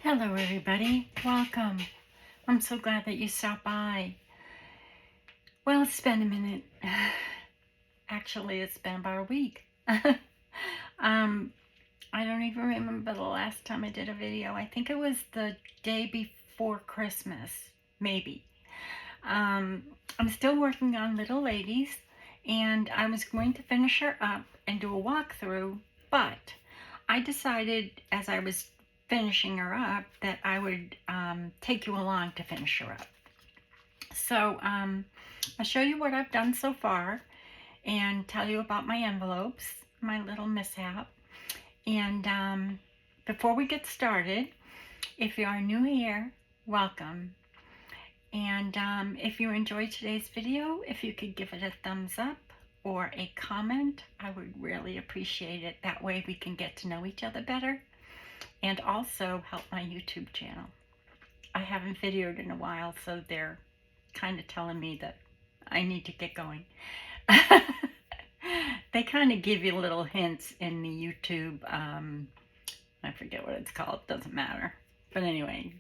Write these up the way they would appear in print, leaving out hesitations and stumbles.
Hello everybody, welcome. I'm so glad that you stopped by. Well, it's been a minute. Actually, it's been about a week. um, I don't even remember the last time I did a video. I think it was the day before Christmas, maybe. I'm still working on Little Ladies, and I was going to finish her up and do a walkthrough, but I decided as I was finishing her up that I would take you along to finish her up. So I'll show you what I've done so far and tell you about my envelopes, my little mishap. And before we get started, if you are new here, welcome. And if you enjoyed today's video, if you could give it a thumbs up or a comment, I would really appreciate it. That way we can get to know each other better and also help my YouTube channel. I haven't videoed in a while, so they're kind of telling me that I need to get going. They kind of give you little hints in the YouTube, I forget what it's called, doesn't matter. But anyway,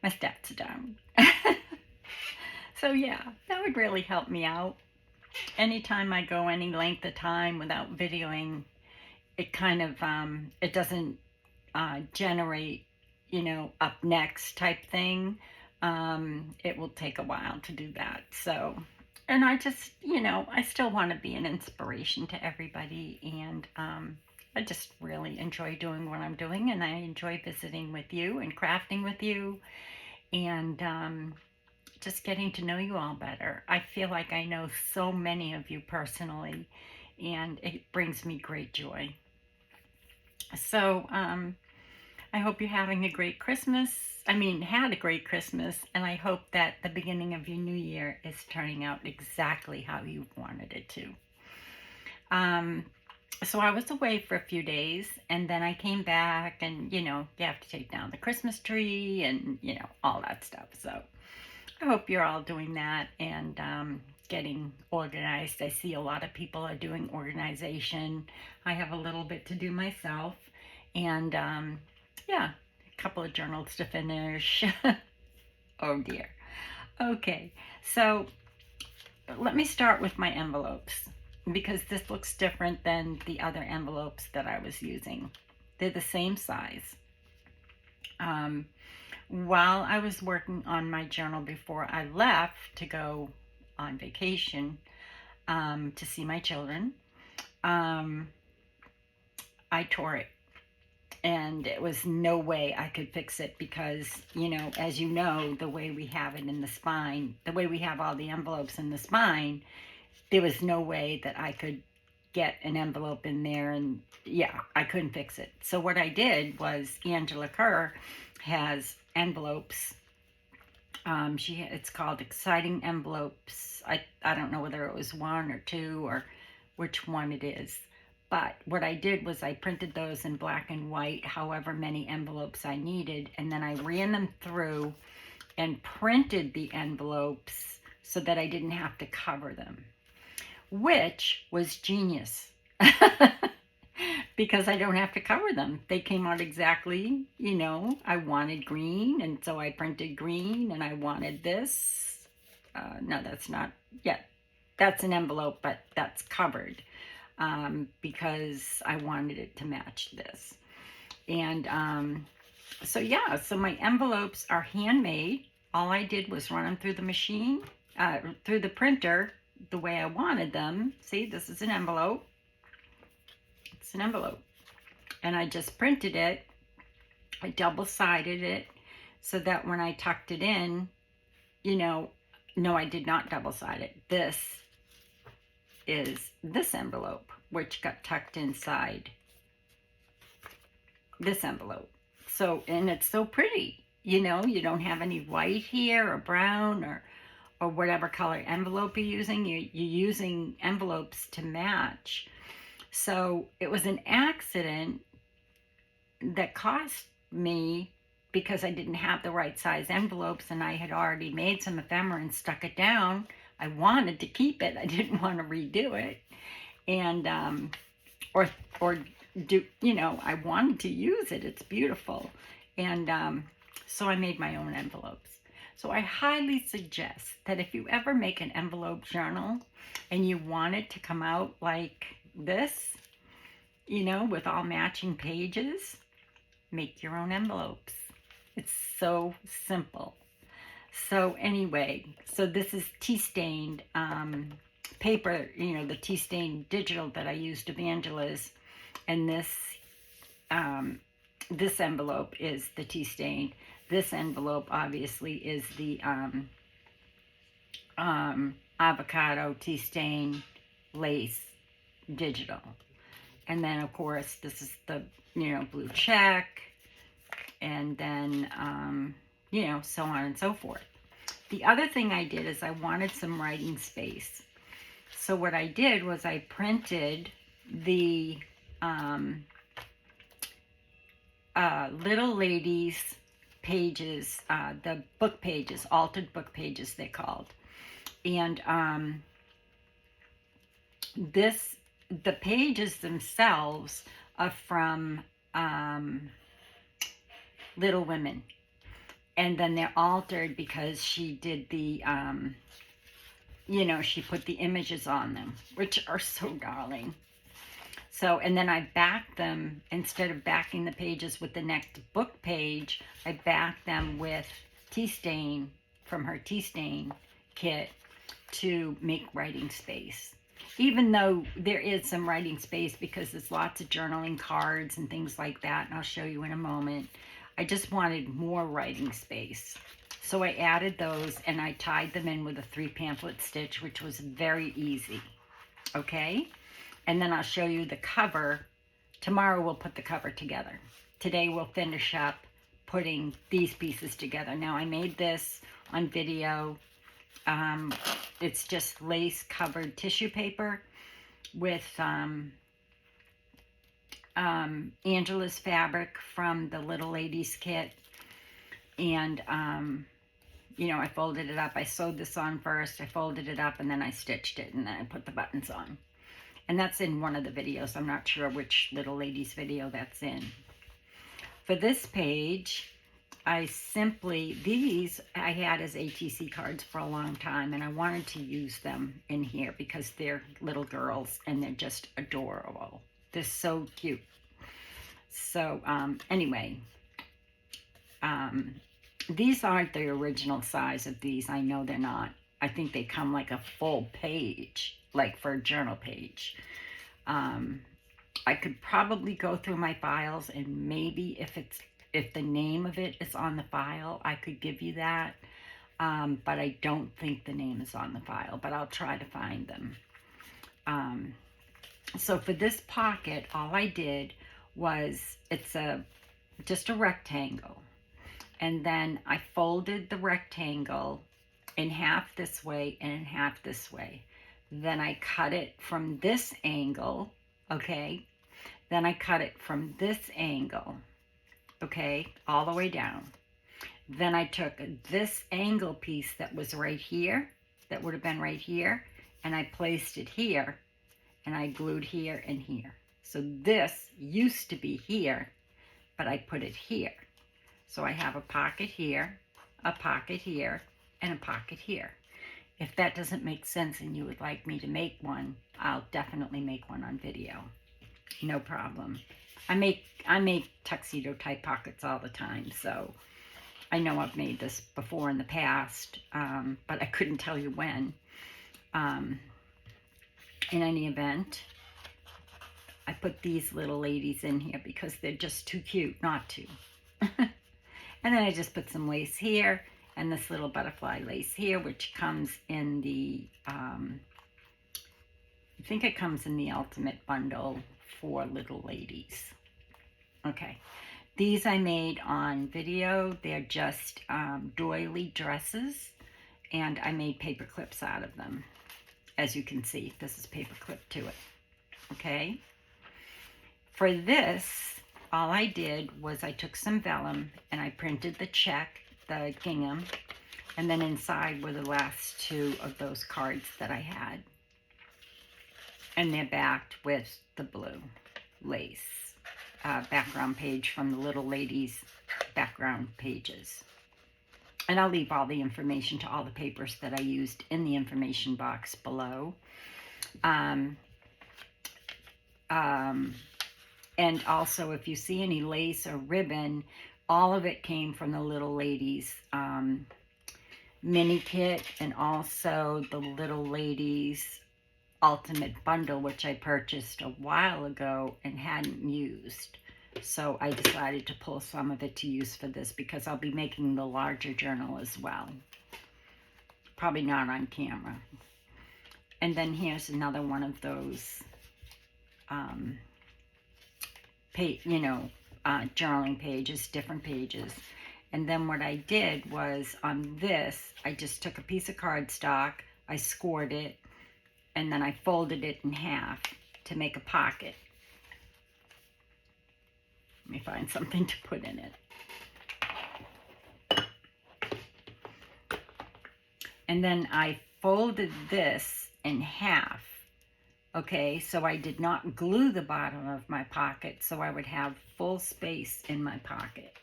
my stats are down. So yeah, that would really help me out. Anytime I go any length of time without videoing, it kind of, it doesn't generate, up next type thing. It will take a while to do that. So, and I just, I still want to be an inspiration to everybody. And I just really enjoy doing what I'm doing. And I enjoy visiting with you and crafting with you. And just getting to know you all better. I feel like I know so many of you personally, and it brings me great joy. So I hope you're having a great Christmas. Had a great Christmas, and I hope that the beginning of your new year is turning out exactly how you wanted it to. So I was away for a few days, and then I came back, and you have to take down the Christmas tree and all that stuff. So I hope you're all doing that and getting organized. I see a lot of people are doing organization. I have a little bit to do myself. And yeah, a couple of journals to finish. Oh dear. Okay, so let me start with my envelopes because this looks different than the other envelopes that I was using. They're the same size. While I was working on my journal before I left to go on vacation to see my children, I tore it. And it was no way I could fix it because, as you know, the way we have it in the spine, the way we have all the envelopes in the spine, there was no way that I could get an envelope in there, and yeah, I couldn't fix it. So what I did was Angela Kerr has envelopes. It's called Exciting Envelopes. I don't know whether it was one or two or which one it is. But what I did was I printed those in black and white, however many envelopes I needed, and then I ran them through and printed the envelopes so that I didn't have to cover them, which was genius. Because I don't have to cover them. They came out exactly, I wanted green, and so I printed green, and I wanted this. No, that's not yet. That's an envelope, but that's covered because I wanted it to match this. And so my envelopes are handmade. All I did was run them through the machine, through the printer, the way I wanted them. See, this is an envelope. It's an envelope. And I just printed it. I double-sided it so that when I tucked it in, no, I did not double-side it. This is this envelope, which got tucked inside this envelope. So, and it's so pretty, you don't have any white here or brown or whatever color envelope you're using. You're using envelopes to match. So it was an accident that cost me because I didn't have the right size envelopes, and I had already made some ephemera and stuck it down. I wanted to keep it. I didn't want to redo it. And or do, I wanted to use it. It's beautiful. And so I made my own envelopes. So I highly suggest that if you ever make an envelope journal and you want it to come out like this, you know, with all matching pages, make your own envelopes. It's so simple. So anyway, so this is tea stained paper, you know, the tea stained digital that I used Evangelize, and this envelope is the tea stained. This envelope obviously is the Avocado Tea Stain Lace Digital. And then of course this is the, you know, blue check, and then you know, so on and so forth. The other thing I did is I wanted some writing space. So what I did was I printed the little ladies pages, the book pages, altered book pages they're called. And the pages themselves are from Little Women. And then they're altered because she did the, you know, she put the images on them, which are so darling. So, and then I backed them, instead of backing the pages with the next book page, I backed them with tea stain from her tea stain kit to make writing space. Even though there is some writing space because there's lots of journaling cards and things like that, and I'll show you in a moment, I just wanted more writing space. So I added those and I tied them in with a 3 pamphlet stitch, which was very easy. Okay? And then I'll show you the cover. Tomorrow we'll put the cover together. Today we'll finish up putting these pieces together. Now I made this on video. It's just lace covered tissue paper with Angela's fabric from the Little Ladies kit. And you know, I folded it up. I sewed this on first. I folded it up and then I stitched it and then I put the buttons on. And that's in one of the videos. I'm not sure which Little Ladies video that's in. For this page, I simply, these I had as ATC cards for a long time, and I wanted to use them in here because they're little girls and they're just adorable. They're so cute. So anyway, these aren't the original size of these. I know they're not. I think they come like a full page, like for a journal page. I could probably go through my files and maybe if the name of it is on the file, I could give you that. But I don't think the name is on the file, but I'll try to find them. So for this pocket, all I did was, it's just a rectangle. And then I folded the rectangle in half this way and in half this way. Then I cut it from this angle, okay? Then I cut it from this angle, okay, all the way down. Then I took this angle piece that was right here, that would have been right here, and I placed it here, and I glued here and here. So this used to be here, but I put it here. So I have a pocket here, and a pocket here. If that doesn't make sense and you would like me to make one, I'll definitely make one on video. No problem. I make tuxedo type pockets all the time, so I know I've made this before in the past, but I couldn't tell you when. In any event, I put these little ladies in here because they're just too cute not to. And then I just put some lace here and this little butterfly lace here, which comes in the, I think it comes in the Ultimate Bundle for Little Ladies. Okay, these I made on video. They're just doily dresses, and I made paper clips out of them. As you can see, this is paper clip to it. Okay, for this, all I did was I took some vellum and I printed the check, the gingham, and then inside were the last two of those cards that I had. And they're backed with the blue lace. background page from the little ladies' background pages. And I'll leave all the information to all the papers that I used in the information box below. And also, if you see any lace or ribbon, all of it came from the little ladies' mini kit, and also the little ladies' ultimate bundle, which I purchased a while ago and hadn't used. So I decided to pull some of it to use for this because I'll be making the larger journal as well. Probably not on camera. And then here's another one of those journaling pages, different pages. And then what I did was on this, I just took a piece of cardstock, I scored it, and then I folded it in half to make a pocket. Let me find something to put in it. And then I folded this in half. Okay, so I did not glue the bottom of my pocket, so I would have full space in my pocket.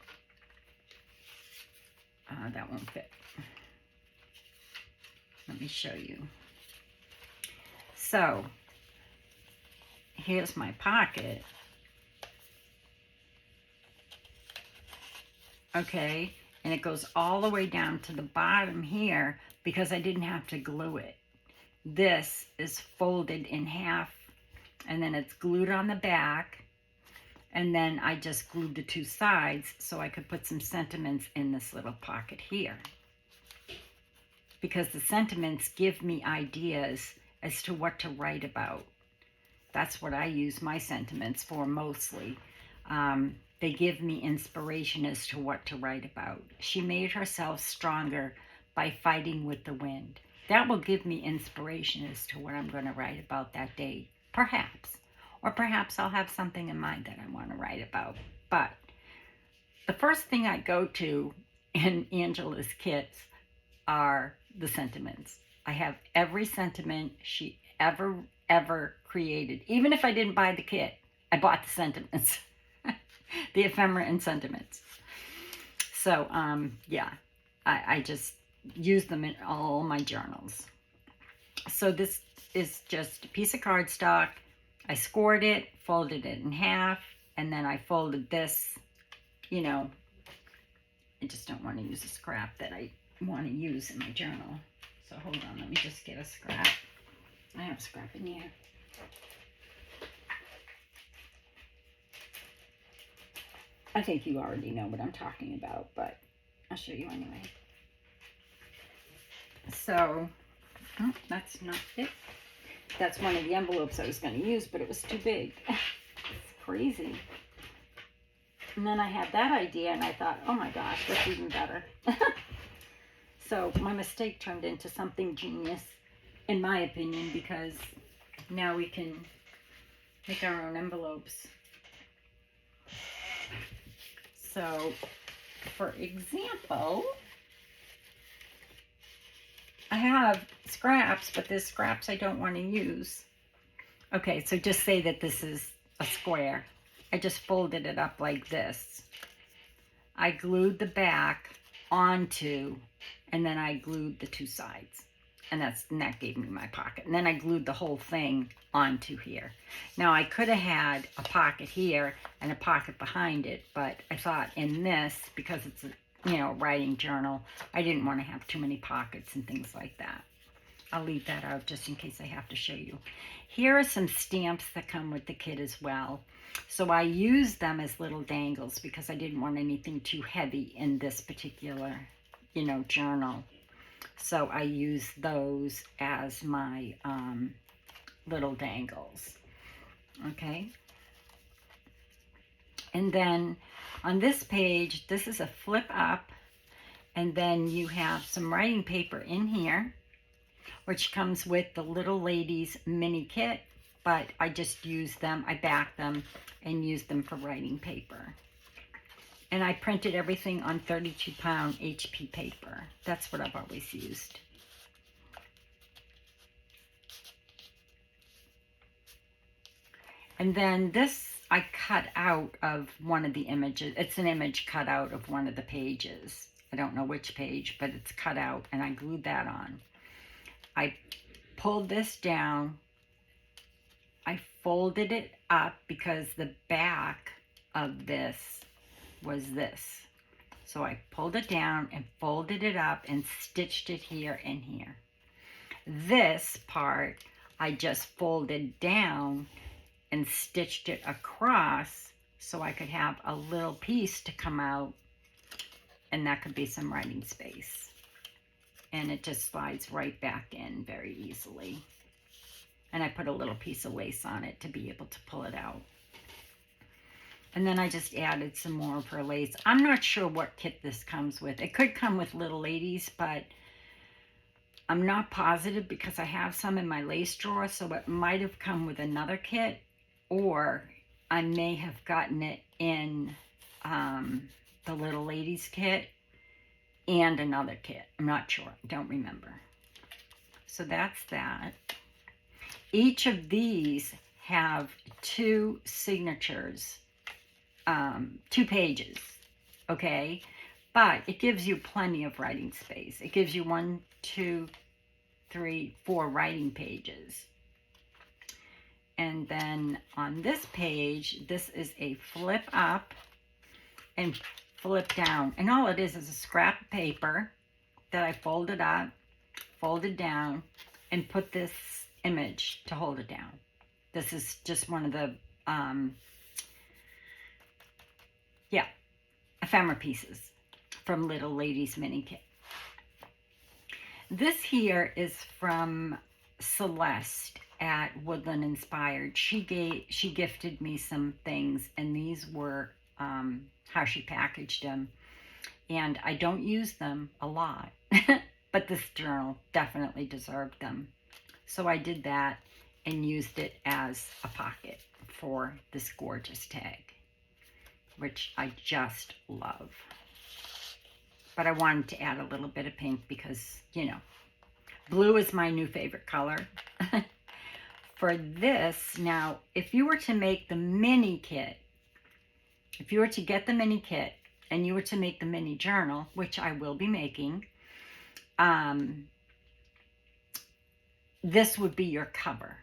That won't fit. Let me show you. So, here's my pocket. Okay, and it goes all the way down to the bottom here because I didn't have to glue it. This is folded in half, and then it's glued on the back, and then I just glued the two sides so I could put some sentiments in this little pocket here. Because the sentiments give me ideas as to what to write about. That's what I use my sentiments for mostly. They give me inspiration as to what to write about. She made herself stronger by fighting with the wind. That will give me inspiration as to what I'm going to write about that day, perhaps. Or perhaps I'll have something in mind that I want to write about. But the first thing I go to in Angela's kits are the sentiments. I have every sentiment she ever created. Even if I didn't buy the kit, I bought the sentiments. The ephemera and sentiments. So, yeah, I just use them in all my journals. So this is just a piece of cardstock. I scored it, folded it in half, and then I folded this, you know, I just don't want to use a scrap that I want to use in my journal. So hold on, let me just get a scrap. I have a scrap in here. I think you already know what I'm talking about, but I'll show you anyway. So, oh, that's not it. That's one of the envelopes I was going to use, but it was too big. It's crazy. And then I had that idea, and I thought, oh my gosh, that's even better. So my mistake turned into something genius, in my opinion, because now we can make our own envelopes. So, for example, I have scraps, but there's scraps I don't want to use. Okay, so just say that this is a square. I just folded it up like this. I glued the back onto, and then I glued the two sides. And that gave me my pocket. And then I glued the whole thing onto here. Now I could have had a pocket here and a pocket behind it, but I thought in this, because it's a writing journal, I didn't want to have too many pockets and things like that. I'll leave that out just in case I have to show you. Here are some stamps that come with the kit as well. So I used them as little dangles because I didn't want anything too heavy in this particular, journal. So I use those as my little dangles. Okay. And then on this page, this is a flip up. And then you have some writing paper in here, which comes with the Little Ladies mini kit. But I just use them, I back them, and use them for writing paper. And I printed everything on 32-pound HP paper. That's what I've always used. And then this I cut out of one of the images. It's an image cut out of one of the pages. I don't know which page, but it's cut out, and I glued that on. I pulled this down. I folded it up because the back of this was this. So I pulled it down and folded it up and stitched it here and here. This part I just folded down and stitched it across so I could have a little piece to come out, and that could be some writing space. And it just slides right back in very easily. And I put a little piece of lace on it to be able to pull it out. And then I just added some more of her lace. I'm not sure what kit this comes with. It could come with Little Ladies, but I'm not positive because I have some in my lace drawer, so it might have come with another kit, or I may have gotten it in the Little Ladies kit and another kit. I'm not sure. I don't remember. So that's that. Each of these have 2 signatures, 2 pages, okay? But it gives you plenty of writing space. It gives you 1, 2, 3, 4 writing pages. And then on this page, this is a flip up and flip down. And all it is a scrap of paper that I folded up, folded down, and put this image to hold it down. This is just one of the, ephemera pieces from Little Ladies Mini Kit. This here is from Celeste at Woodland Inspired. She gifted me some things, and these were how she packaged them. And I don't use them a lot, but this journal definitely deserved them. So I did that and used it as a pocket for this gorgeous tag, which I just love. But I wanted to add a little bit of pink because, you know, blue is my new favorite color. For this, now, if you were to make the mini kit, if you were to get the mini kit and you were to make the mini journal, which I will be making, this would be your cover.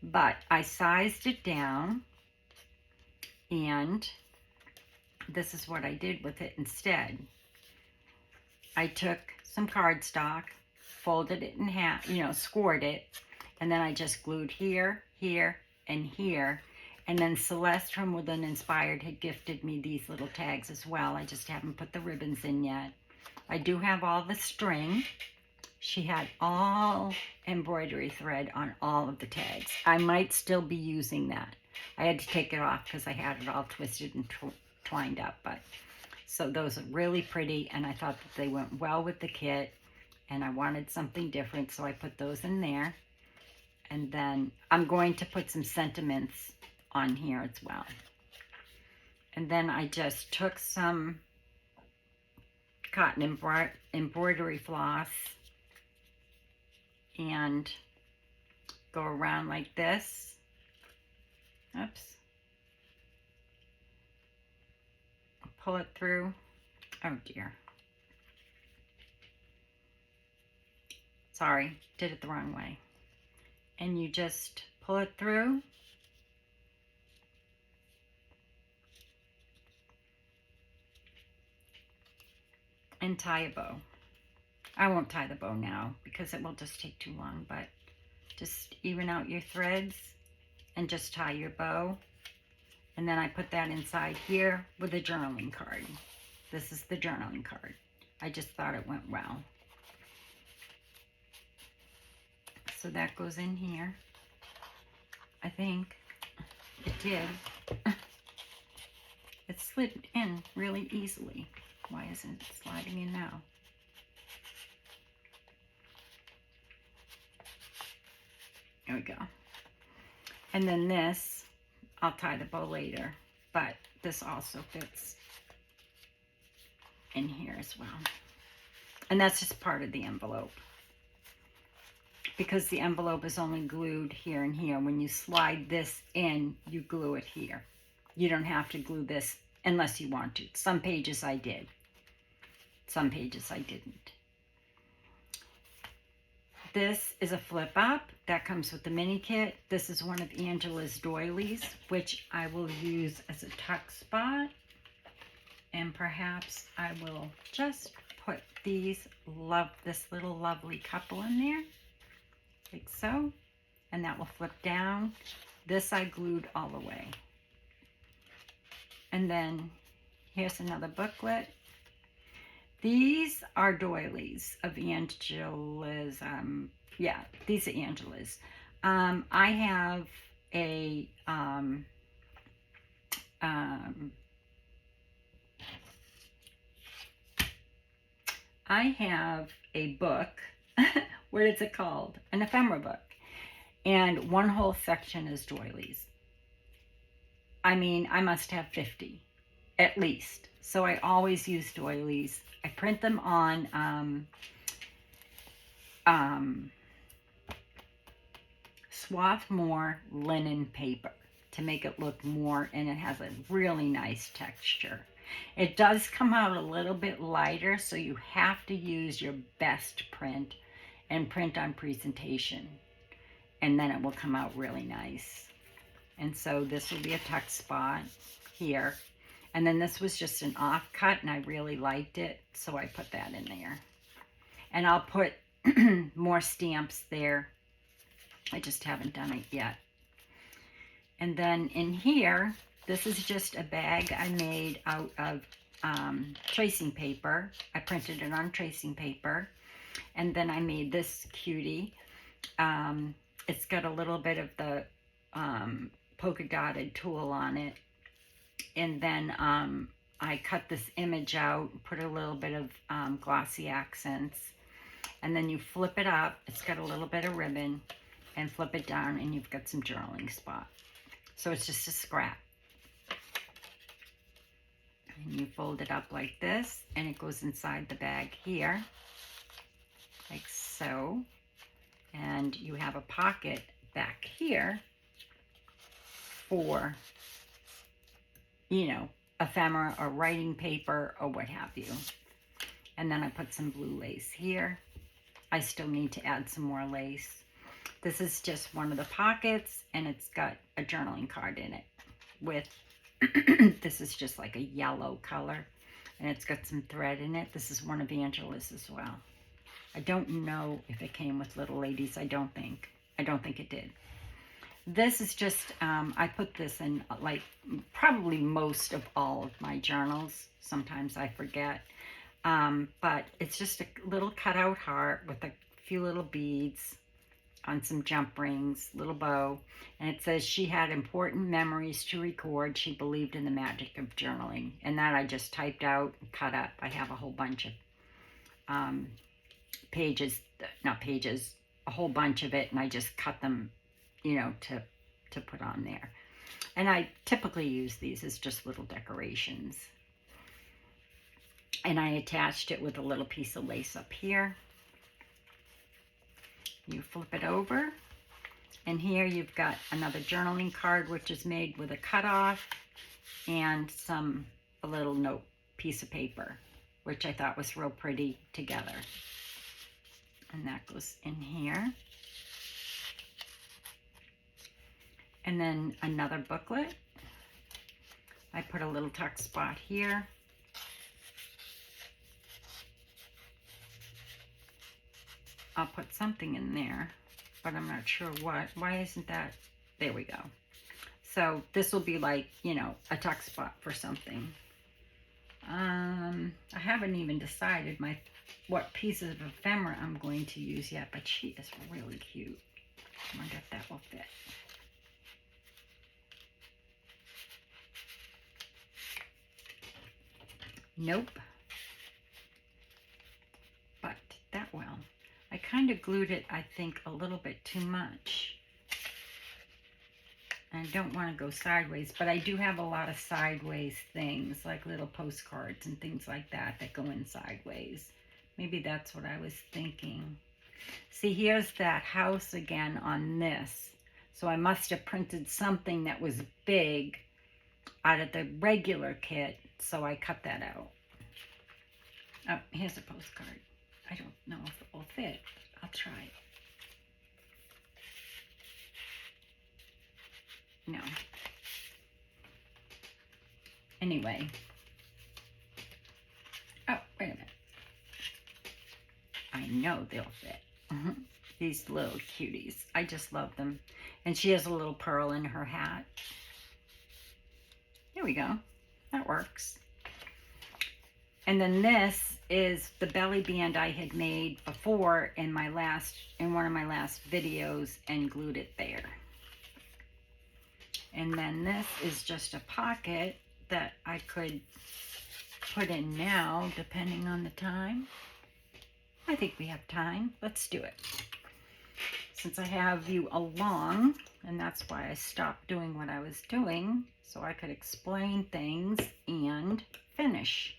But I sized it down, and this is what I did with it instead. I took some cardstock, folded it in half, you know, scored it, and then I just glued here, here, and here. And then Celeste from Woodland Inspired had gifted me these little tags as well. I just haven't put the ribbons in yet. I do have all the string. She had all embroidery thread on all of the tags. I might still be using that. I had to take it off because I had it all twisted and twined up. But so those are really pretty, and I thought that they went well with the kit, and I wanted something different, so I put those in there. And then I'm going to put some sentiments on here as well. And then I just took some cotton embroidery floss and go around like this. Oops. Pull it through. Oh dear. Sorry, did it the wrong way. And you just pull it through. And tie a bow. I won't tie the bow now because it will just take too long, but just even out your threads and just tie your bow. And then I put that inside here with a journaling card. This is the journaling card. I just thought it went well. So that goes in here. I think it did. It slid in really easily. Why isn't it sliding in now? There we go. And then this, I'll tie the bow later, but this also fits in here as well. And that's just part of the envelope. because the envelope is only glued here and here. When you slide this in, you glue it here. You don't have to glue this unless you want to. Some pages I did. Some pages I didn't. This is a flip up that comes with the mini kit. This is one of Angela's doilies, which I will use as a tuck spot. And perhaps I will just put this little lovely couple in there, like so. And that will flip down. This I glued all the way. And then here's another booklet. These are doilies of Angela's. Yeah, these are Angela's. I have a book. What is it called? An ephemera book. And one whole section is doilies. I mean, I must have 50 at least. So I always use doilies. I print them on Swarthmore linen paper to make it look more, and it has a really nice texture. It does come out a little bit lighter, so you have to use your best print and print on presentation, and then it will come out really nice. And so this will be a tuck spot here. And then this was just an offcut, and I really liked it, so I put that in there. And I'll put more stamps there. I just haven't done it yet. And then in here, this is just a bag I made out of tracing paper. I printed it on tracing paper. And then I made this cutie. It's got a little bit of the polka dotted tulle on it. And then I cut this image out, put a little bit of glossy accents. And then you flip it up. It's got a little bit of ribbon. And flip it down, and you've got some journaling spot. So it's just a scrap. And you fold it up like this, and it goes inside the bag here, like so. And you have a pocket back here for, you know, ephemera or writing paper or what have you. And then I put some blue lace here. I still need to add some more lace. This is just one of the pockets, and it's got a journaling card in it with, this is just like a yellow color, and it's got some thread in it. This is one of Angela's as well. I don't know if it came with little ladies. I don't think it did. This is just, I put this in like probably most of all of my journals. Sometimes I forget. But it's just a little cutout heart with a few little beads on some jump rings, little bow, and it says she had important memories to record. She believed in the magic of journaling, and that I just typed out and cut up. I have a whole bunch of a whole bunch of it, and I just cut them, you know, to put on there. And I typically use these as just little decorations. And I attached it with a little piece of lace up here. You flip it over, and here you've got another journaling card, which is made with a cutoff and a little note piece of paper, which I thought was real pretty together. And that goes in here. And then another booklet. I put a little tuck spot here. I'll put something in there, but I'm not sure what. Why isn't that? There we go. So this will be like, you know, a tuck spot for something. I haven't even decided what pieces of ephemera I'm going to use yet, but she is really cute. I wonder if that will fit. Nope. But that will. I kind of glued it, I think, a little bit too much. I don't want to go sideways, but I do have a lot of sideways things, like little postcards and things like that that go in sideways. Maybe that's what I was thinking. See, here's that house again on this. So I must have printed something that was big out of the regular kit, so I cut that out. Oh, here's a postcard. I don't know if it will fit. I'll try it. No. Anyway. Oh, wait a minute. I know they'll fit. These little cuties. I just love them. And she has a little pearl in her hat. There we go. That works. And then this is the belly band I had made before in one of my last videos and glued it there. And then this is just a pocket that I could put in now, depending on the time. I think we have time. Let's do it. Since I have you along, and that's why I stopped doing what I was doing, so I could explain things and finish.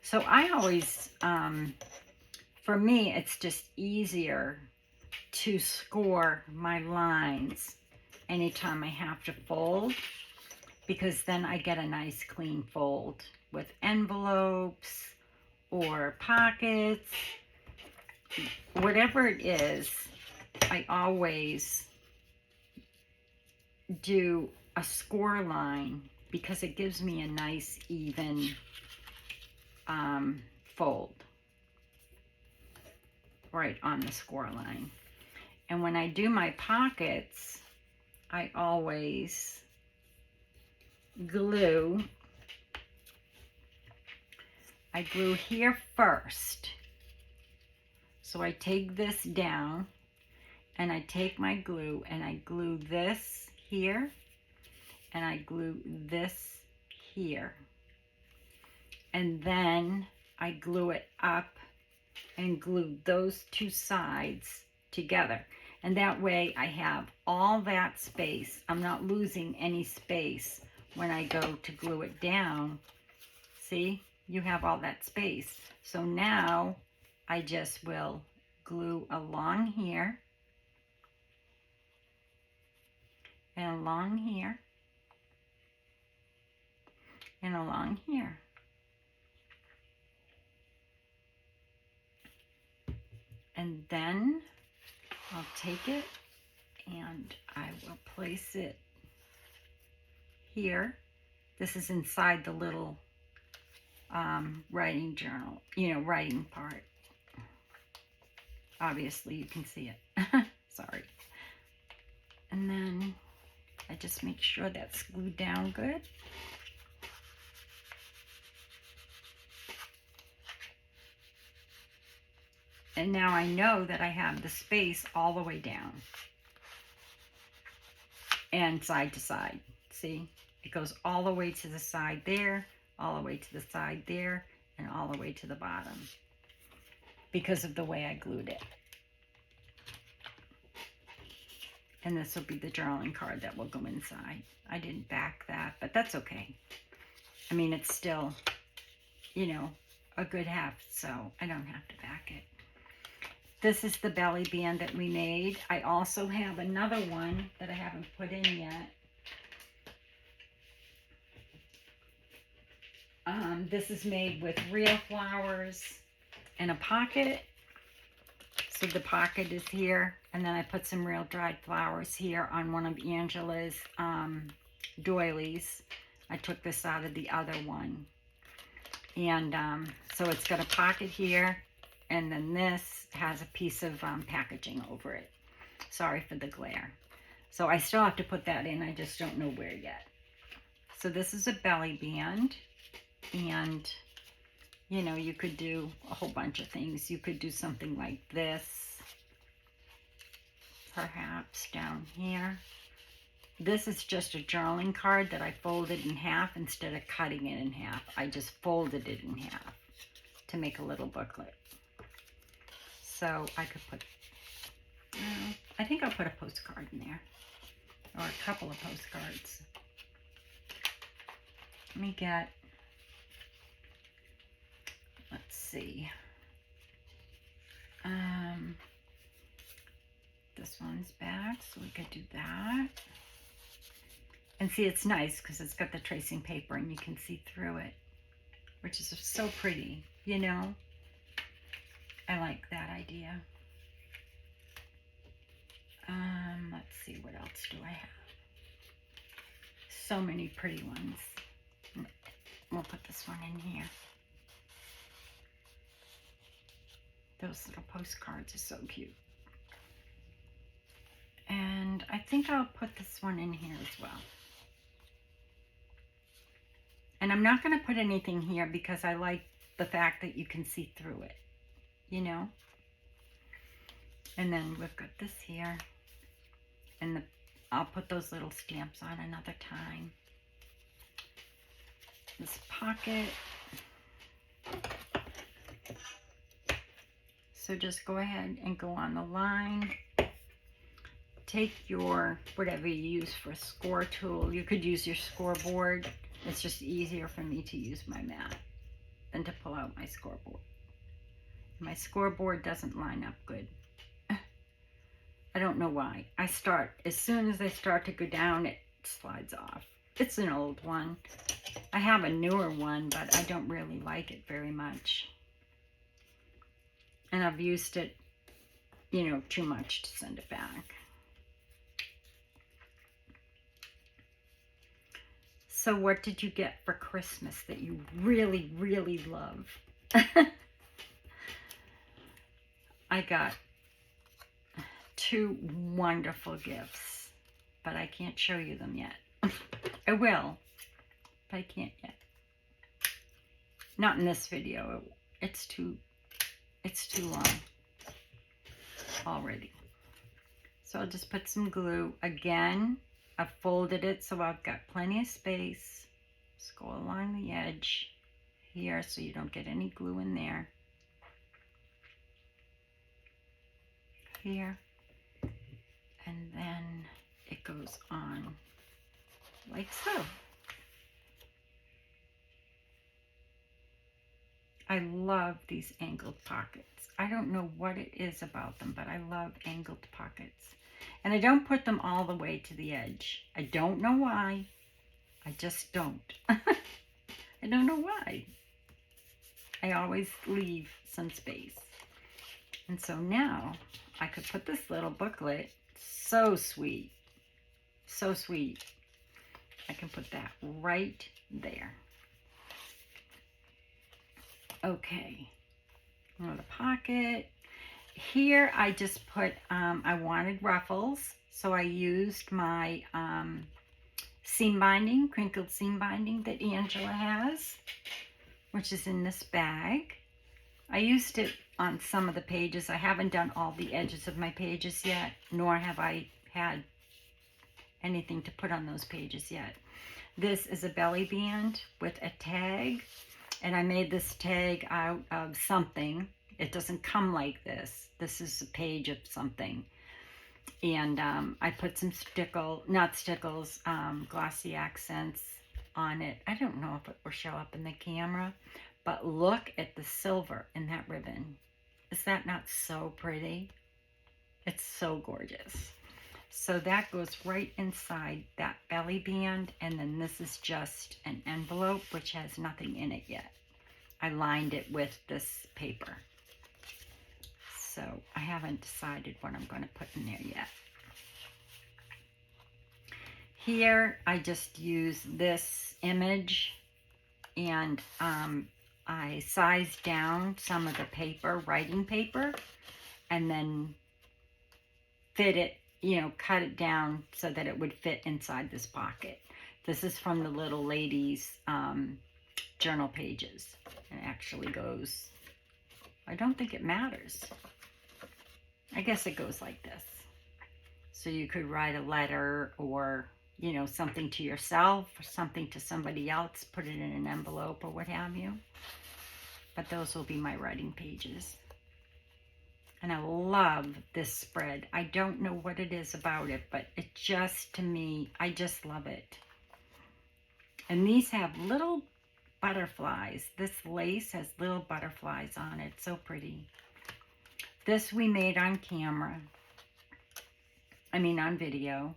So I always, for me, it's just easier to score my lines anytime I have to fold, because then I get a nice clean fold with envelopes or pockets, whatever it is. I always do a score line because it gives me a nice even fold right on the score line. And when I do my pockets, I always glue. I glue here first. So I take this down and I take my glue and I glue this here and I glue this here. And then I glue it up and glue those two sides together. And that way I have all that space. I'm not losing any space when I go to glue it down. See, you have all that space. So now I just will glue along here and along here and along here. And then I'll take it and I will place it here. This is inside the little writing journal, writing part. Obviously you can see it. Sorry. And then I just make sure that's glued down good. And now I know that I have the space all the way down and side to side. See, it goes all the way to the side there, all the way to the side there, and all the way to the bottom because of the way I glued it. And this will be the journaling card that will go inside. I didn't back that, but that's okay. I mean, it's still, a good heft, so I don't have to back it. This is the belly band that we made. I also have another one that I haven't put in yet. This is made with real flowers and a pocket. So the pocket is here, and then I put some real dried flowers here on one of Angela's doilies. I took this out of the other one. And so it's got a pocket here, and then this has a piece of packaging over it. Sorry for the glare. So I still have to put that in, I just don't know where yet. So this is a belly band, and you could do a whole bunch of things. You could do something like this, perhaps down here. This is just a journaling card that I folded in half instead of cutting it in half. I just folded it in half to make a little booklet. So I could put, I think I'll put a postcard in there, or a couple of postcards. Let me get, let's see. this one's back, so we could do that. And see, it's nice because it's got the tracing paper and you can see through it, which is so pretty, you know? I like that idea. Let's see, what else do I have? So many pretty ones. We'll put this one in here. Those little postcards are so cute. And I think I'll put this one in here as well. And I'm not going to put anything here because I like the fact that you can see through it, you know? And then we've got this here. And I'll put those little stamps on another time. This pocket. So just go ahead and go on the line. Take your, whatever you use for a score tool. You could use your scoreboard. It's just easier for me to use my mat than to pull out my scoreboard. My scoreboard doesn't line up good. I don't know why. As soon as I start to go down, it slides off. It's an old one. I have a newer one, but I don't really like it very much. And I've used it, you know, too much to send it back. So what did you get for Christmas that you really, really love? I got 2 wonderful gifts, but I can't show you them yet. I will, but I can't yet. Not in this video. It's too long already. So I'll just put some glue. Again, I've folded it so I've got plenty of space. Just go along the edge here so you don't get any glue in there. Here. And then it goes on like so. I love these angled pockets. I don't know what it is about them, but I love angled pockets. And I don't put them all the way to the edge. I don't know why. I just don't. I don't know why. I always leave some space. And so now I could put this little booklet. So sweet. So sweet. I can put that right there. Okay. Another pocket. Here I just put, I wanted ruffles. So I used my seam binding, crinkled seam binding that Angela has, which is in this bag. I used it on some of the pages. I haven't done all the edges of my pages yet, nor have I had anything to put on those pages yet. This is a belly band with a tag, and I made this tag out of something. It doesn't come like this. This is a page of something. And I put some glossy accents on it. I don't know if it will show up in the camera, but look at the silver in that ribbon. Is that not so pretty? It's so gorgeous. So that goes right inside that belly band, and then this is just an envelope which has nothing in it yet. I lined it with this paper. So I haven't decided what I'm going to put in there yet. Here I just use this image, and I sized down some of the paper, writing paper, and then fit it, you know, cut it down so that it would fit inside this pocket. This is from the little lady's journal pages. It actually goes, I don't think it matters. I guess it goes like this. So you could write a letter, or, you know, something to yourself or something to somebody else, put it in an envelope or what have you. But those will be my writing pages. And I love this spread. I don't know what it is about it, but it just, to me, I just love it. And these have little butterflies. This lace has little butterflies on it. So pretty. This we made on camera. on video.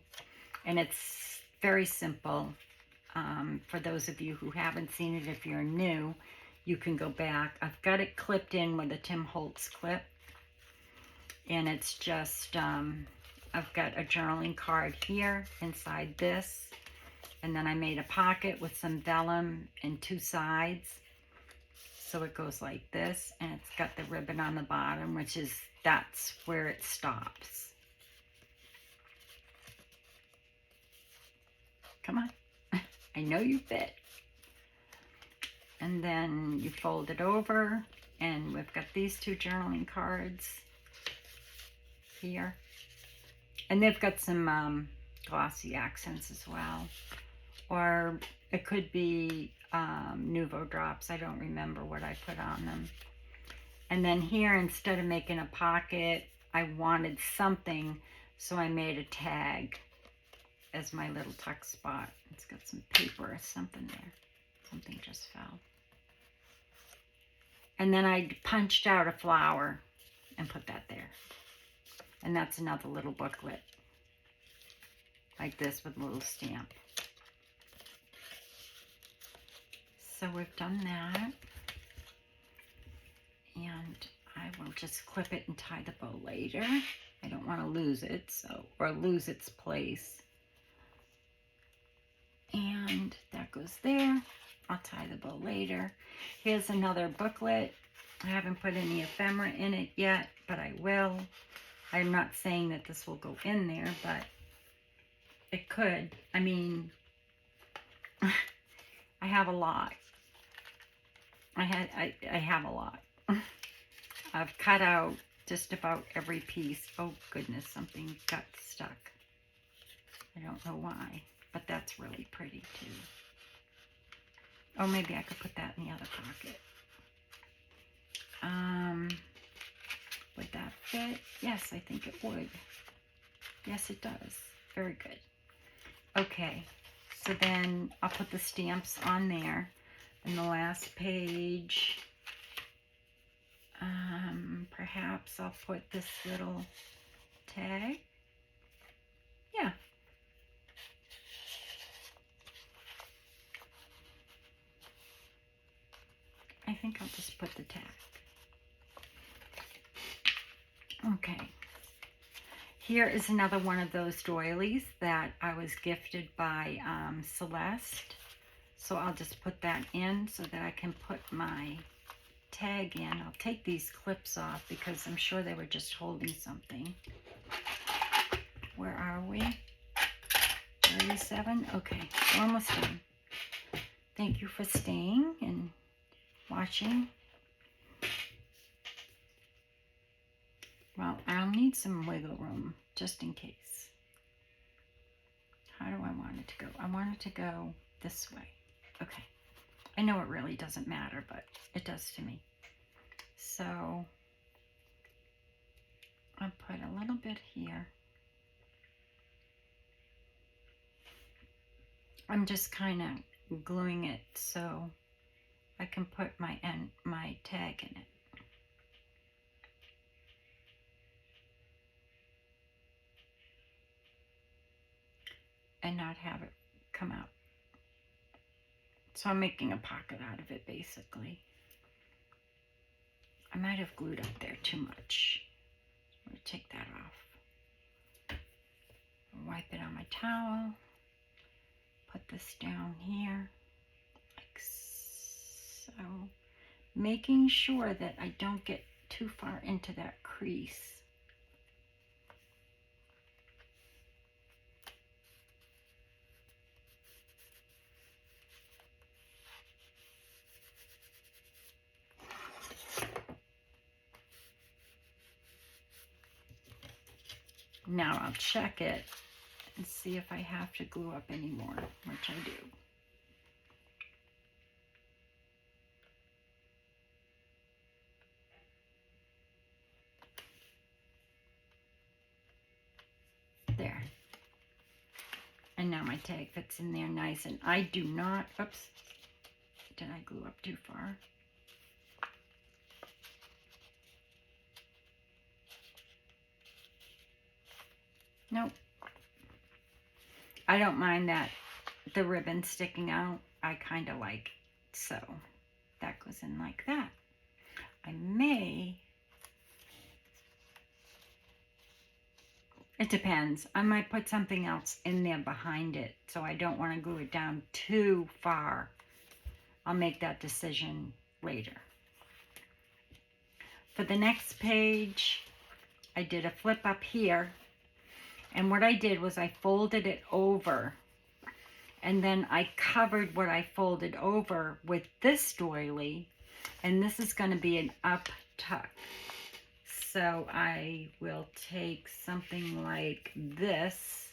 And it's very simple. For those of you who haven't seen it, if you're new, you can go back. I've got it clipped in with a Tim Holtz clip. And it's just, I've got a journaling card here inside this. And then I made a pocket with some vellum in 2 sides. So it goes like this, and it's got the ribbon on the bottom, that's where it stops. Come on. I know you fit. And then you fold it over, and we've got these 2 journaling cards here. And they've got some glossy accents as well. Or it could be Nuvo drops. I don't remember what I put on them. And then here, instead of making a pocket, I wanted something, so I made a tag as my little tuck spot. It's got some paper or something there. Something just fell. And then I punched out a flower and put that there. And that's another little booklet, like this, with a little stamp. So we've done that. And I will just clip it and tie the bow later. I don't want to lose it, or lose its place. And that goes there. I'll tie the bow later. Here's another booklet. I haven't put any ephemera in it yet, but I will. I'm not saying that this will go in there, but it could. I mean, I have a lot. I have a lot. I've cut out just about every piece. Oh goodness, something got stuck. I don't know why, but that's really pretty too. Oh, maybe I could put that in the other pocket. Would that fit? Yes, I think it would. Yes, it does. Very good. Okay, so then I'll put the stamps on there. And the last page, perhaps I'll put this little tag. Yeah. I think I'll just put the tag. Okay. Here is another one of those doilies that I was gifted by Celeste. So I'll just put that in so that I can put my tag in. I'll take these clips off because I'm sure they were just holding something. Where are we? 37? Okay, we're almost done. Thank you for staying and watching. Well, I'll need some wiggle room just in case. How do I want it to go? I want it to go this way. Okay. I know it really doesn't matter, but it does to me. So I'll put a little bit here. I'm just kind of gluing it so I can put my tag in it. And not have it come out. So I'm making a pocket out of it, basically. I might have glued up there too much. I'm going to take that off. Wipe it on my towel. Put this down here, like so. Making sure that I don't get too far into that crease. Now I'll check it and see if I have to glue up anymore, which I do. There. And now my tag fits in there nice, and I do not, oops, did I glue up too far? Nope, I don't mind that the ribbon sticking out. I kind of like it. So that goes in like that. I may, it depends. I might put something else in there behind it, so I don't want to glue it down too far. I'll make that decision later. For the next page, I did a flip up here, and what I did was I folded it over, and then I covered what I folded over with this doily, and this is going to be an up tuck. So I will take something like this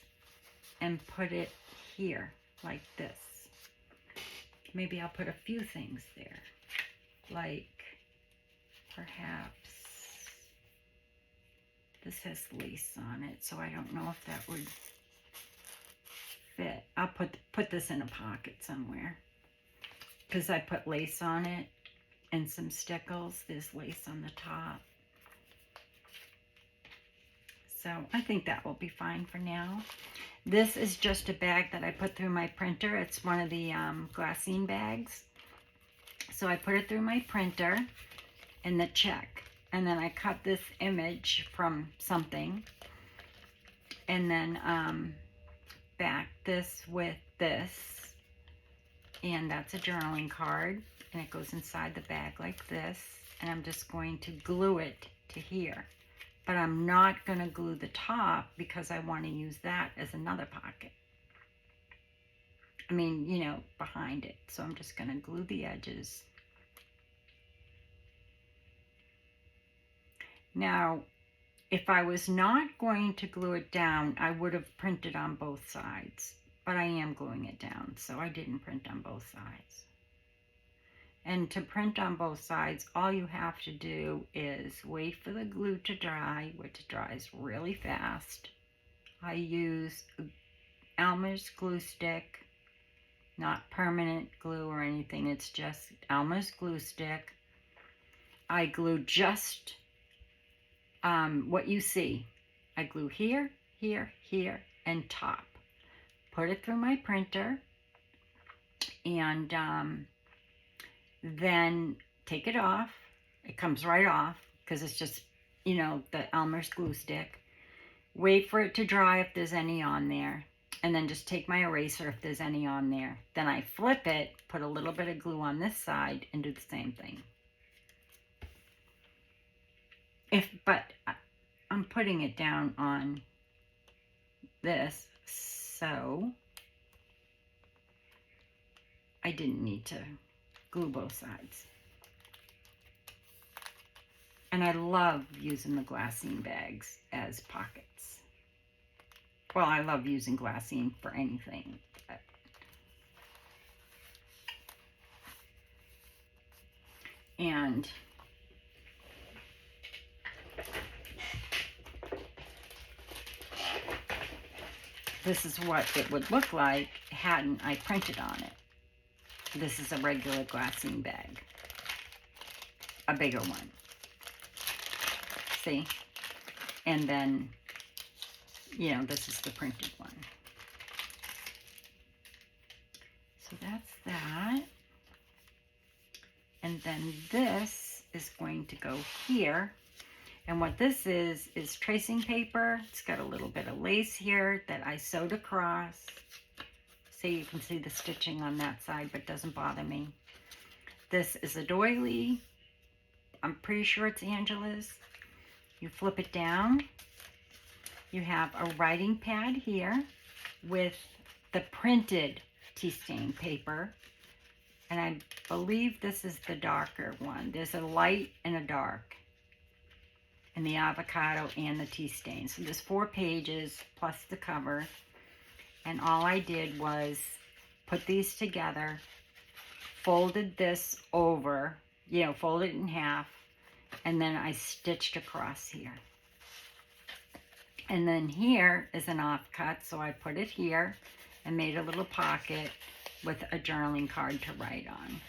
and put it here, like this. Maybe I'll put a few things there, like perhaps this has lace on it, so I don't know if that would fit. I'll put this in a pocket somewhere because I put lace on it and some stickles. There's lace on the top. So I think that will be fine for now. This is just a bag that I put through my printer. It's one of the glassine bags. So I put it through my printer in the check. And then I cut this image from something. And then back this with this. And that's a journaling card. And it goes inside the bag like this. And I'm just going to glue it to here. But I'm not going to glue the top because I want to use that as another pocket. I mean, you know, behind it. So I'm just going to glue the edges. Now, if I was not going to glue it down, I would have printed on both sides. But I am gluing it down, so I didn't print on both sides. And to print on both sides, all you have to do is wait for the glue to dry, which dries really fast. I use Elmer's glue stick, not permanent glue or anything. It's just Elmer's glue stick. I glue just what you see. I glue here, here, here, and top. Put it through my printer, and then take it off. It comes right off because it's just, you know, the Elmer's glue stick. Wait for it to dry if there's any on there. And then just take my eraser if there's any on there. Then I flip it, put a little bit of glue on this side, and do the same thing. But I'm putting it down on this, so I didn't need to glue both sides. And I love using the glassine bags as pockets. Well, I love using glassine for anything. And this is what it would look like hadn't I printed on it. This is a regular glassine bag, a bigger one. See? And then, you know, this is the printed one. So that's that. And then this is going to go here. And what this is tracing paper. It's got a little bit of lace here that I sewed across. So you can see the stitching on that side, but it doesn't bother me. This is a doily. I'm pretty sure it's Angela's. You flip it down. You have a writing pad here with the printed tea stain paper. And I believe this is the darker one. There's a light and a dark. And the avocado and the tea stain. So there's 4 pages plus the cover. And all I did was put these together, folded this over, you know, folded it in half, and then I stitched across here. And then here is an offcut, so I put it here and made a little pocket with a journaling card to write on.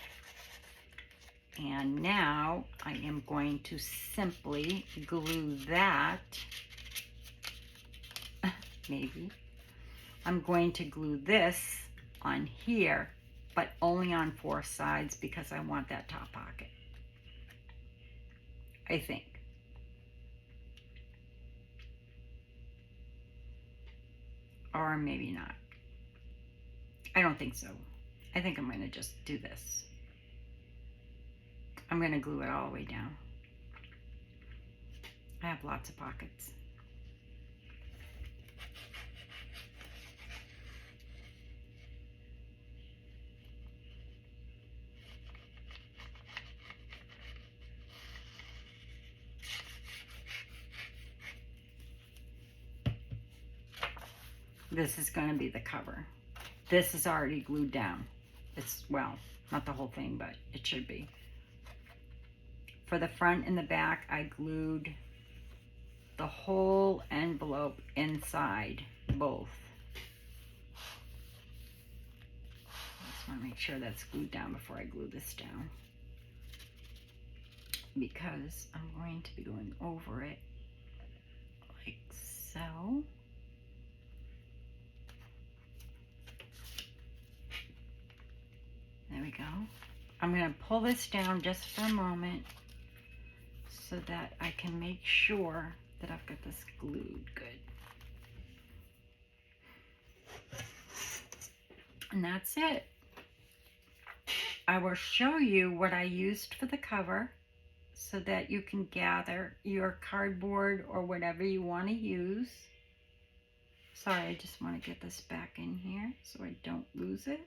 And now I am going to simply glue that, maybe, I'm going to glue this on here, but only on 4 sides because I want that top pocket, I think. Or maybe not. I don't think so. I think I'm going to just do this. I'm going to glue it all the way down. I have lots of pockets. This is going to be the cover. This is already glued down. It's, well, not the whole thing, but it should be. For the front and the back, I glued the whole envelope inside both. I just want to make sure that's glued down before I glue this down, because I'm going to be going over it like so. There we go. I'm going to pull this down just for a moment so that I can make sure that I've got this glued good. And that's it. I will show you what I used for the cover so that you can gather your cardboard or whatever you want to use. Sorry, I just want to get this back in here so I don't lose it.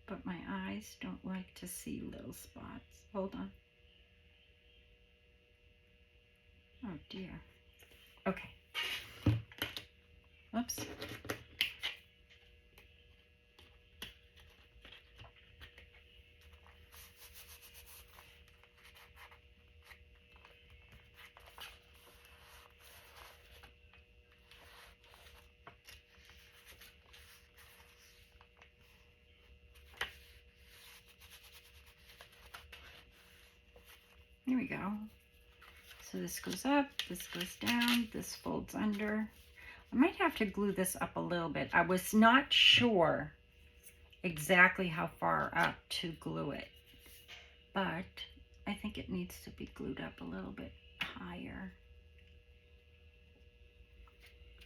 But my eyes don't like to see little spots. Hold on. Oh dear. Okay. Oops. Here we go. So this goes up, this goes down, this folds under. I might have to glue this up a little bit. I was not sure exactly how far up to glue it, but I think it needs to be glued up a little bit higher.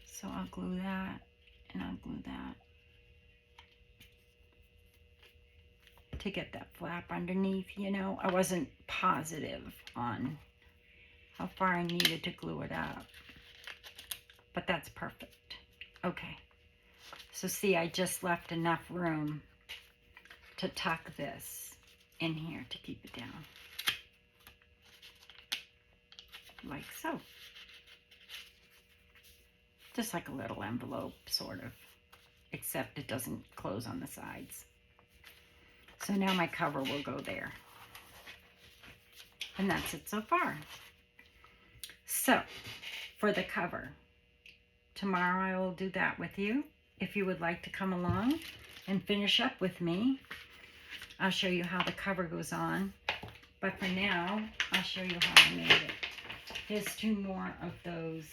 So I'll glue that, and I'll glue that to get that flap underneath, you know. I wasn't positive on how far I needed to glue it up, but that's perfect. Okay, so see, I just left enough room to tuck this in here to keep it down, like so. Just like a little envelope, sort of, except it doesn't close on the sides. So now my cover will go there. And that's it so far. So, for the cover, tomorrow I will do that with you. If you would like to come along and finish up with me, I'll show you how the cover goes on. But for now, I'll show you how I made it. Here's 2 more of those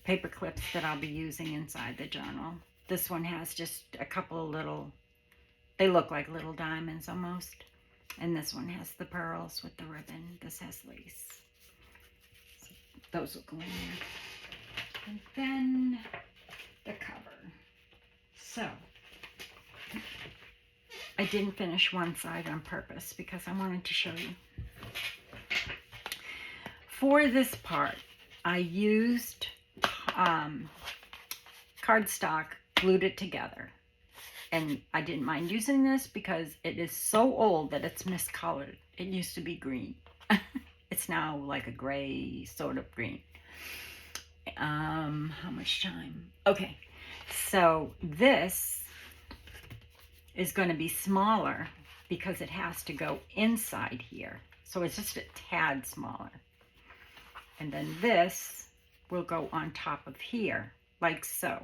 paper clips that I'll be using inside the journal. This one has just a couple of little, they look like little diamonds almost. And this one has the pearls with the ribbon. This has lace. So those will go in there. And then the cover. So I didn't finish one side on purpose because I wanted to show you. For this part, I used cardstock, glued it together. And I didn't mind using this because it is so old that it's miscolored. It used to be green. It's now like a gray sort of green. How much time? Okay, so this is going to be smaller because it has to go inside here. So it's just a tad smaller. And then this will go on top of here, like so,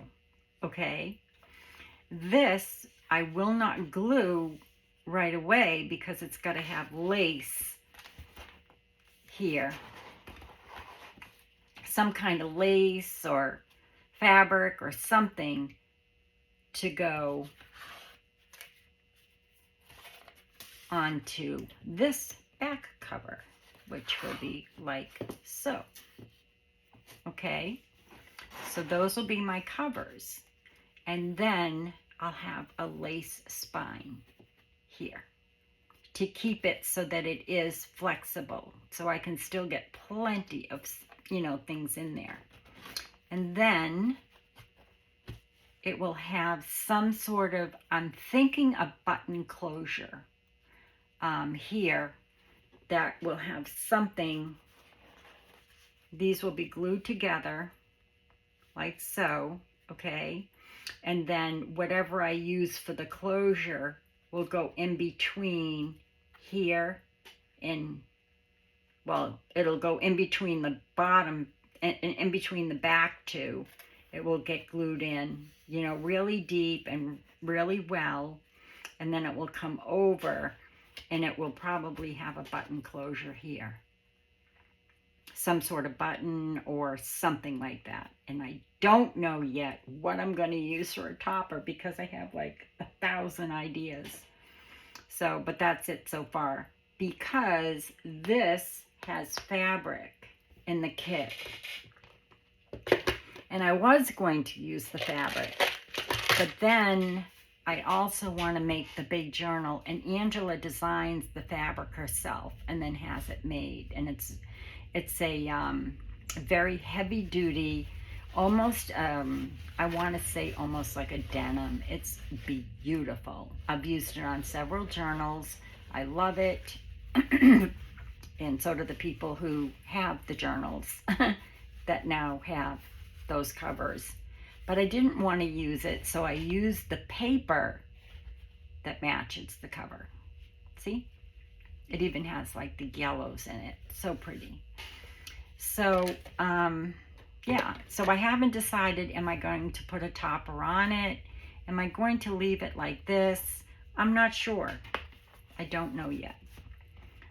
okay? This I will not glue right away because it's got to have lace here. Some kind of lace or fabric or something to go onto this back cover, which will be like so. Okay, so those will be my covers. And then I'll have a lace spine here to keep it so that it is flexible, so I can still get plenty of, you know, things in there. And then it will have some sort of, I'm thinking a button closure here that will have something. These will be glued together like so, okay? And then whatever I use for the closure will go in between here and, well, it'll go in between the bottom and in between the back too. It will get glued in, you know, really deep and really well. And then it will come over and it will probably have a button closure here. Some sort of button or something like that. And I don't know yet what I'm going to use for a topper because I have like 1,000 ideas. So, but that's it so far, because this has fabric in the kit. And I was going to use the fabric, but then I also want to make the big journal, and Angela designs the fabric herself and then has it made. And it's a very heavy duty, almost, I want to say almost like a denim. It's beautiful. I've used it on several journals. I love it. And so do the people who have the journals that now have those covers. But I didn't want to use it, so I used the paper that matches the cover. See? It even has like the yellows in it. So pretty. So, yeah. So I haven't decided, am I going to put a topper on it? Am I going to leave it like this? I'm not sure. I don't know yet.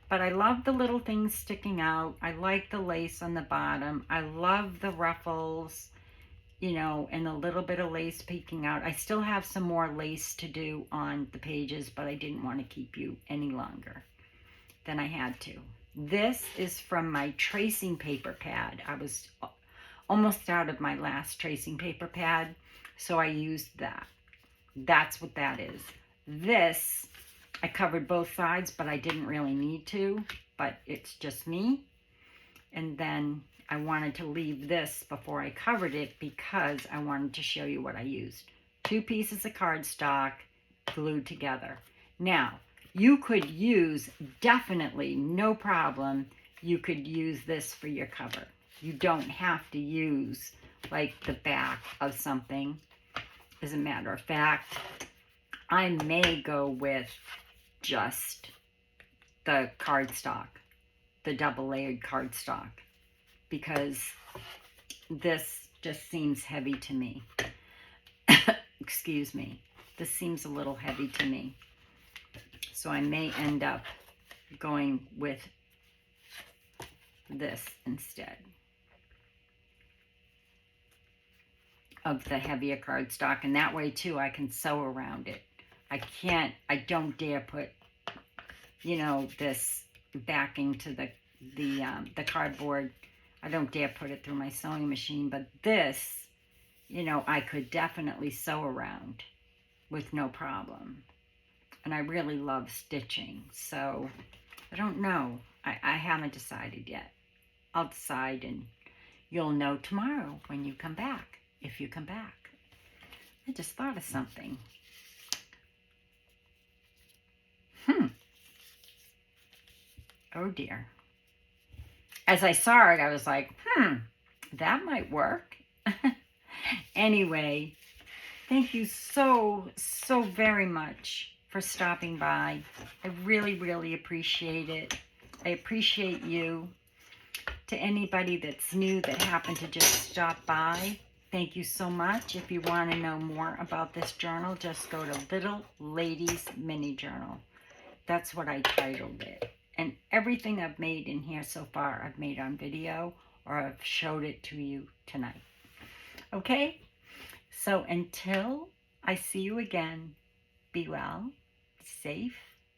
But I love the little things sticking out. I like the lace on the bottom. I love the ruffles, you know, and a little bit of lace peeking out. I still have some more lace to do on the pages, but I didn't want to keep you any longer than I had to. This is from my tracing paper pad. I was almost out of my last tracing paper pad, so I used that. That's what that is. This, I covered both sides, but I didn't really need to, but it's just me. And then I wanted to leave this before I covered it because I wanted to show you what I used. 2 pieces of cardstock glued together. Now, you could use, definitely, no problem, you could use this for your cover. You don't have to use like the back of something. As a matter of fact, I may go with just the cardstock, the double-layered cardstock, because this just seems heavy to me. Excuse me. This seems a little heavy to me. So I may end up going with this instead of the heavier cardstock. And that way too, I can sew around it. I don't dare put, you know, this backing to the cardboard. I don't dare put it through my sewing machine, but this, you know, I could definitely sew around with no problem. And I really love stitching, so I don't know. I haven't decided yet. I'll decide and you'll know tomorrow when you come back, if you come back. I just thought of something. Oh dear. As I saw it, I was like, that might work. Anyway, thank you so very much for stopping by. I really, really appreciate it. I appreciate you. To anybody that's new that happened to just stop by, thank you so much. If you want to know more about this journal, just go to Little Ladies Mini Journal. That's what I titled it. And everything I've made in here so far, I've made on video, or I've showed it to you tonight. Okay? So until I see you again, be well, be safe,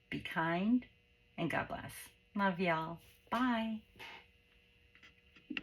be kind, and God bless. Love y'all. Bye.